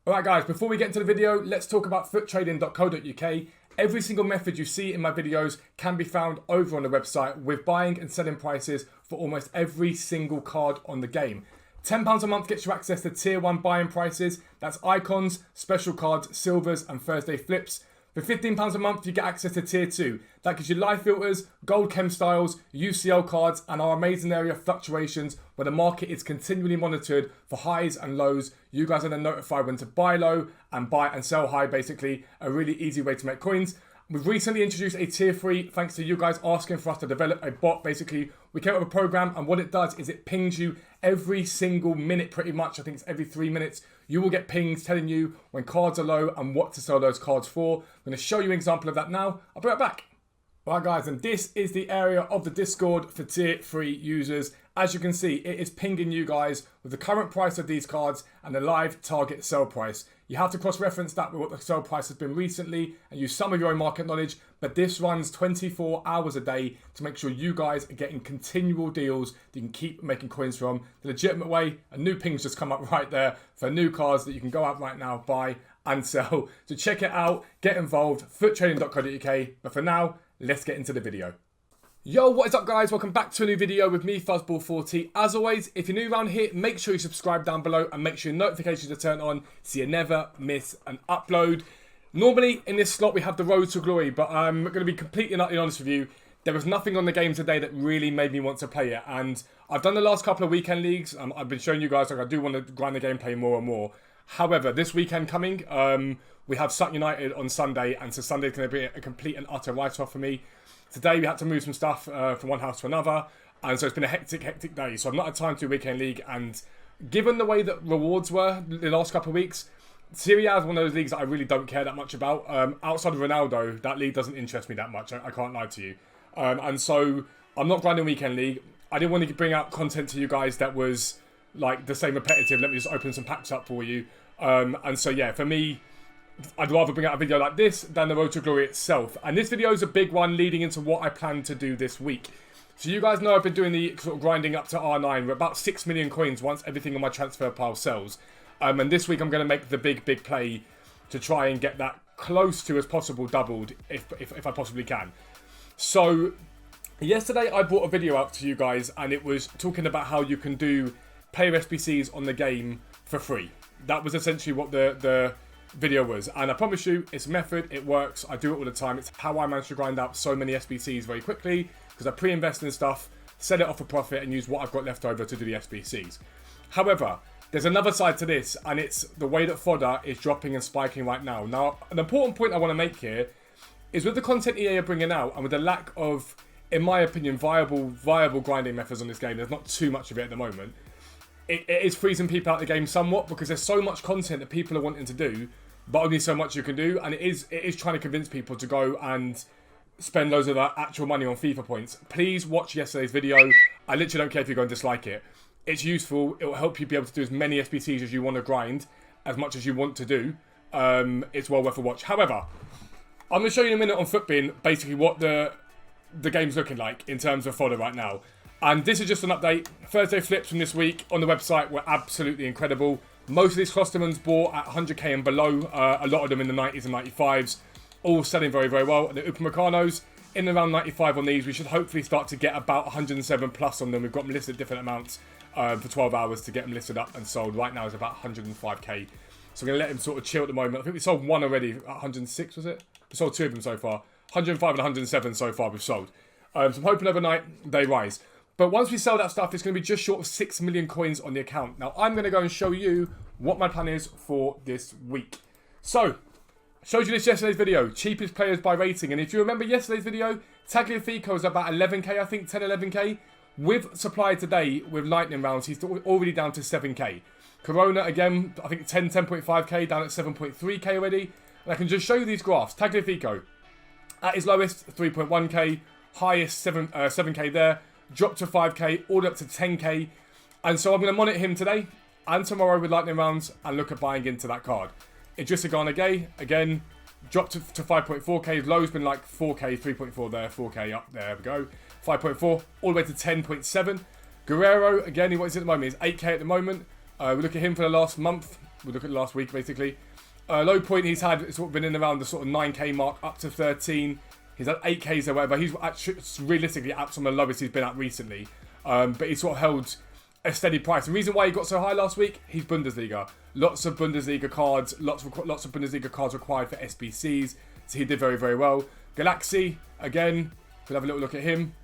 Alright guys, before we get into the video, let's talk about futtrading.co.uk. Every single method you see in my videos can be found over on the website with buying and selling prices for almost every single card on the game. £10 a month gets you access to tier 1 buying prices. That's icons, special cards, silvers and Thursday flips. For £15 a month, you get access to tier 2. That gives you live filters, gold chem styles, UCL cards, and our amazing area of fluctuations where the market is continually monitored for highs and lows. You guys are then notified when to buy low and buy and sell high, basically. A really easy way to make coins. We've recently introduced a tier 3 thanks to you guys asking for us to develop a bot. Basically, we came up with a program and what it does is it pings you every single minute pretty much. I think it's every 3 minutes. You will get pings telling you when cards are low and what to sell those cards for. I'm going to show you an example of that now. I'll be right back. Alright guys, and this is the area of the Discord for tier 3 users. As you can see, it is pinging you guys with the current price of these cards and the live target sell price. You have to cross-reference that with what the sell price has been recently and use some of your own market knowledge, but this runs 24 hours a day to make sure you guys are getting continual deals that you can keep making coins from. The legitimate way, a new ping's just come up right there for new cards that you can go out right now, buy and sell. So check it out, get involved, futtrading.co.uk, but for now, let's get into the video. Yo, what is up guys? Welcome back to a new video with me, Fuzzball40. As always, if you're new around here, make sure you subscribe down below and make sure your notifications are turned on so you never miss an upload. Normally, in this slot, we have the road to glory, but I'm going to be completely and utterly honest with you. There was nothing on the game today that really made me want to play it, and I've done the last couple of weekend leagues. I've been showing you guys like I do want to grind the gameplay more and more. However, this weekend coming, we have Sutton United on Sunday, and so Sunday's going to be a complete and utter write-off for me. Today we had to move some stuff from one house to another, and so it's been a hectic day. So I've not had time to do weekend league, and given the way that rewards were the last couple of weeks, SERIE is one of those leagues that I really don't care that much about. Outside of Ronaldo, that league doesn't interest me that much. I can't lie to you. And so I'm not grinding weekend league. I didn't want to bring out content to you guys that was like the same repetitive. Let me just open some packs up for you. And so yeah, for me, I'd rather bring out a video like this than the Road to Glory itself. And this video is a big one leading into what I plan to do this week. So you guys know I've been doing the sort of grinding up to R9. We're about 6 million coins once everything on my transfer pile sells. And this week I'm going to make the big play to try and get that close to as possible doubled if I possibly can. So yesterday I brought a video out to you guys and it was talking about how you can do player SBCs on the game for free. That was essentially what the video was, and I promise you it's a method, it works, I do it all the time. It's how I managed to grind out so many SBCs very quickly because I pre-invest in stuff, sell it off for profit and use what I've got left over to do the SBCs. However, there's another side to this, and it's the way that fodder is dropping and spiking right now. Now, an important point I want to make here is with the content EA are bringing out and with the lack of, in my opinion, viable grinding methods on this game, there's not too much of it at the moment. It is freezing people out of the game somewhat because there's so much content that people are wanting to do, but only so much you can do, and it is trying to convince people to go and spend loads of that actual money on FIFA points. Please watch yesterday's video. I literally don't care if you go and dislike it. It's useful. It will help you be able to do as many SBCs as you want to grind, as much as you want to do. It's well worth a watch. However, I'm going to show you in a minute on Futbin basically what the game's looking like in terms of fodder right now. And this is just an update. Thursday flips from this week on the website were absolutely incredible. Most of these Klostermans bought at 100k and below. A lot of them in the 90s and 95s. All selling very well. And the Upamacanos in around 95 on these. We should hopefully start to get about 107 plus on them. We've got them listed at different amounts for 12 hours to get them listed up and sold. Right now it's about 105k. So we're going to let them sort of chill at the moment. I think we sold one already. 106 was it? We sold 2 of them so far. 105 and 107 so far we've sold. So I'm hoping overnight they rise. But once we sell that stuff, it's going to be just short of 6 million coins on the account. Now, I'm going to go and show you what my plan is for this week. So, I showed you this yesterday's video, cheapest players by rating. And if you remember yesterday's video, Tagliafico was about 11k, I think, 10, 11k. With supply today, with lightning rounds, he's already down to 7k. Corona, again, I think 10, 10.5k, down at 7.3k already. And I can just show you these graphs. Tagliafico, at his lowest, 3.1k, highest 7k there. Dropped to 5k, all the way up to 10k. And so I'm going to monitor him today and tomorrow with lightning rounds and look at buying into that card. Idrissa Gana Gueye, again, dropped to 5.4k. His low's been like 4k, 3.4 there, 4k up, there we go. 5.4, all the way to 10.7. Guerrero, again, what is it at the moment? He's 8k at the moment. We look at him for the last month. We'll look at last week, basically. Low point he's had sort of been in around the sort of 9k mark up to 13. He's at 8Ks or whatever. He's actually realistically at some of the lowest he's been at recently. But he sort of held a steady price. The reason why he got so high last week, he's Bundesliga. Lots of Bundesliga cards, lots of Bundesliga cards required for SBCs. So he did very, very well. Galaxy, again, we'll have a little look at him.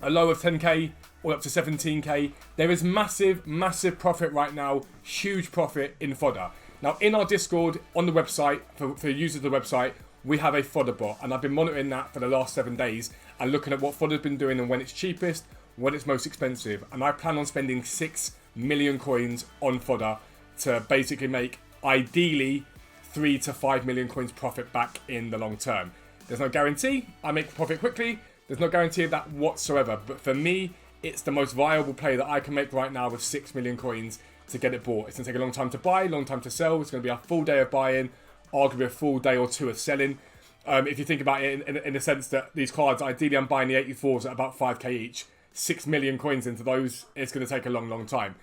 A low of 10k, all up to 17k. There is massive, massive profit right now. Huge profit in Fodder. Now, in our Discord, on the website, for users of the website, we have a Fodder bot. And I've been monitoring that for the last 7 days and looking at what Fodder's been doing and when it's cheapest, when it's most expensive. And I plan on spending 6 million coins on Fodder to basically make, ideally, 3 to 5 million coins profit back in the long term. There's no guarantee I make profit quickly. There's no guarantee of that whatsoever. But for me, it's the most viable play that I can make right now with 6 million coins to get it bought. It's going to take a long time to buy, long time to sell. It's going to be a full day of buying, arguably a full day or two of selling. If you think about it in the sense that these cards, ideally I'm buying the 84s at about 5k each. 6 million coins into those, it's going to take a long, long time.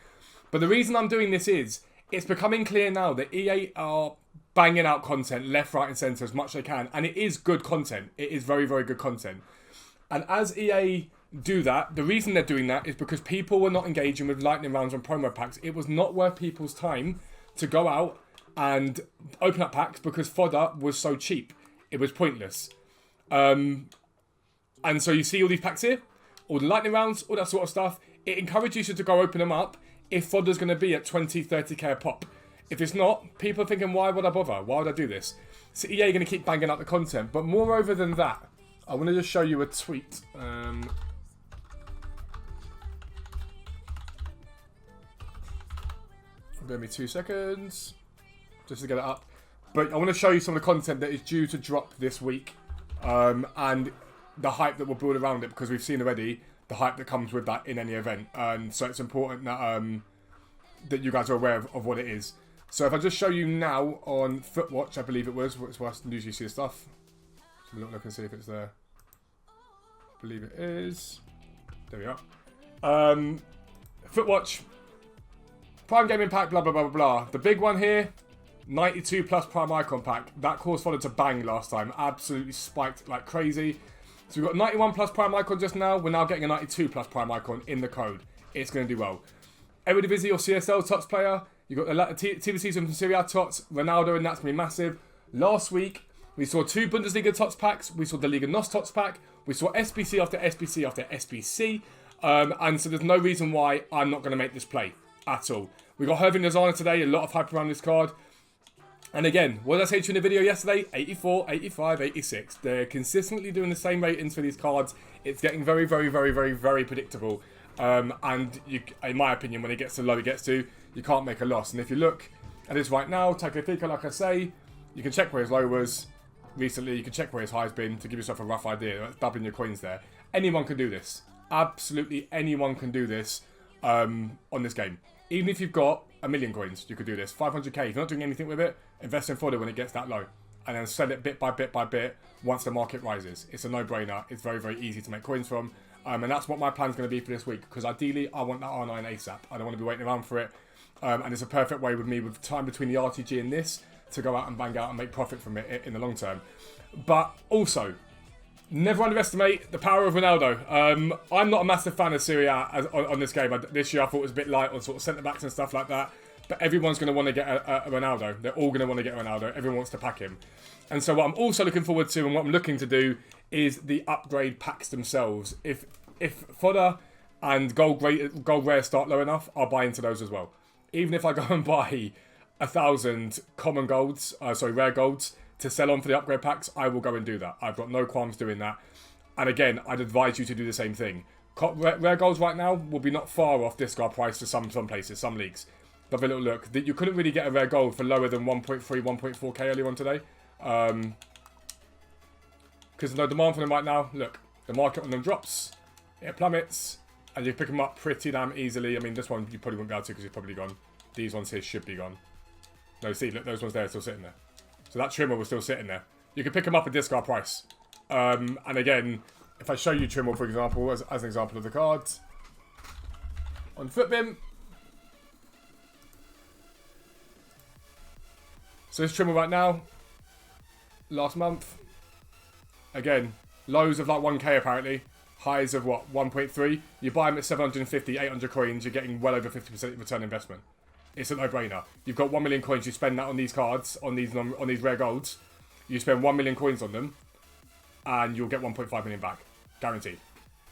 But the reason I'm doing this is, it's becoming clear now that EA are banging out content left, right and centre as much as they can. And it is good content. It is very, very good content. And as EA do that, the reason they're doing that is because people were not engaging with lightning rounds and promo packs. It was not worth people's time to go out and open up packs because Fodder was so cheap. It was pointless. And so you see all these packs here, all the lightning rounds, all that sort of stuff. It encourages you to go open them up if Fodder's going to be at 20, 30k a pop. If it's not, people are thinking, why would I bother? Why would I do this? So EA are going to keep banging out the content. But moreover than that, I want to just show you a tweet. Give me 2 seconds just to get it up. But I want to show you some of the content that is due to drop this week. And the hype that will build around it, because we've seen already the hype that comes with that in any event. And so it's important that that you guys are aware of what it is. So if I just show you now on Footwatch, I believe it was, it's where I usually see the stuff. So we'll look and see if it's there. I believe it is. There we are. Footwatch. Prime Gaming Pack, blah, blah, blah, blah, blah. The big one here, 92 plus Prime Icon Pack. That caused Fodder to bang last time. Absolutely spiked like crazy. So we've got 91 plus Prime Icon just now. We're now getting a 92 plus Prime Icon in the code. It's going to do well. Eredivisie or CSL Tots player. You've got the TVCs from SERIE Tots, Ronaldo, and that's going to be massive. Last week, we saw 2 Bundesliga Tots packs. We saw the Liga NOS Tots pack. We saw SBC after SBC after SBC. And so there's no reason why I'm not going to make this play at all. We got Hervin Lozano today. A lot of hype around this card. And again, what did I say to you in the video yesterday? 84, 85, 86. They're consistently doing the same ratings for these cards. It's getting very, very, very, very, very predictable. And you, in my opinion, when it gets to the low it gets to, you can't make a loss. And if you look at this right now, Tagliafico, like I say, you can check where his low was recently. You can check where his high's been to give yourself a rough idea. That's doubling your coins there. Anyone can do this. Absolutely anyone can do this on this game. Even if you've got 1 million coins, you could do this. 500k, if you're not doing anything with it, invest in Fodder when it gets that low. And then sell it bit by bit by bit once the market rises. It's a no-brainer. It's very, very easy to make coins from. And that's what my plan's going to be for this week. Because ideally, I want that R9 ASAP. I don't want to be waiting around for it. And it's a perfect way with me, with time between the RTG and this, to go out and bang out and make profit from it in the long term. But also, never underestimate the power of Ronaldo. I'm not a massive fan of Serie A on this game. This year I thought it was a bit light on sort of centre-backs and stuff like that. But everyone's going to want to get a Ronaldo. They're all going to want to get Ronaldo. Everyone wants to pack him. And so what I'm also looking forward to, and what I'm looking to do, is the upgrade packs themselves. If Fodder and Gold Rare start low enough, I'll buy into those as well. Even if I go and buy 1,000 common golds, rare golds, to sell on for the upgrade packs, I will go and do that. I've got no qualms doing that. And again, I'd advise you to do the same thing. Rare golds right now will be not far off discard price to some places, some leagues. Have a little look. You couldn't really get a rare gold for lower than 1.3, 1.4k earlier on today. Because there's no demand for them right now. Look, the market on them drops. It plummets. And you pick them up pretty damn easily. I mean, this one you probably won't be able to because it's probably gone. These ones here should be gone. No, see, look, those ones there are still sitting there. So that trimmer was still sitting there. You can pick them up at discard price. And again, if I show you trimmer, for example, as an example of the cards. On Footbin. So this trimmer right now, last month, again, lows of like 1k apparently, highs of what, 1.3. You buy them at 750, 800 coins, you're getting well over 50% return investment. It's a no-brainer. You've got 1 million coins, you spend that on these cards, on these rare golds. You spend 1 million coins on them, and you'll get 1.5 million back. Guaranteed.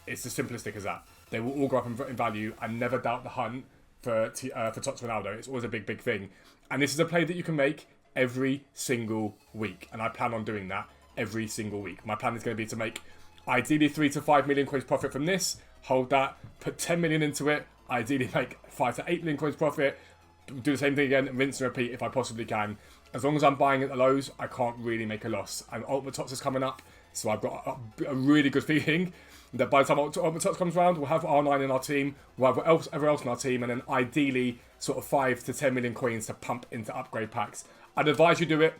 It's as simplistic as that. They will all go up in value, and never doubt the hunt for Tots Ronaldo. It's always a big, big thing. And this is a play that you can make every single week. And I plan on doing that every single week. My plan is going to be to make ideally 3 to 5 million coins profit from this. Hold that. Put 10 million into it. Ideally make 5 to 8 million coins profit. Do the same thing again, rinse and repeat if I possibly can. As long as I'm buying at the lows, I can't really make a loss. And Ultimate Tots is coming up, so I've got a really good feeling that by the time Ultimate Tots comes around, we'll have R9 in our team, we'll have everyone else in our team, and then ideally sort of 5 to 10 million coins to pump into upgrade packs. I'd advise you do it.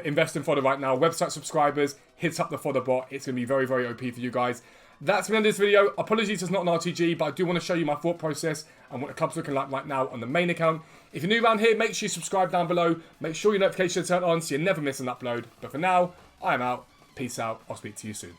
Invest in Fodder right now. Website subscribers, hit up the Fodder bot. It's going to be very, very OP for you guys. That's the end of this video. Apologies, it's not an RTG, but I do want to show you my thought process and what the club's looking like right now on the main account. If you're new around here, make sure you subscribe down below. Make sure your notifications are turned on so you never miss an upload. But for now, I am out. Peace out. I'll speak to you soon.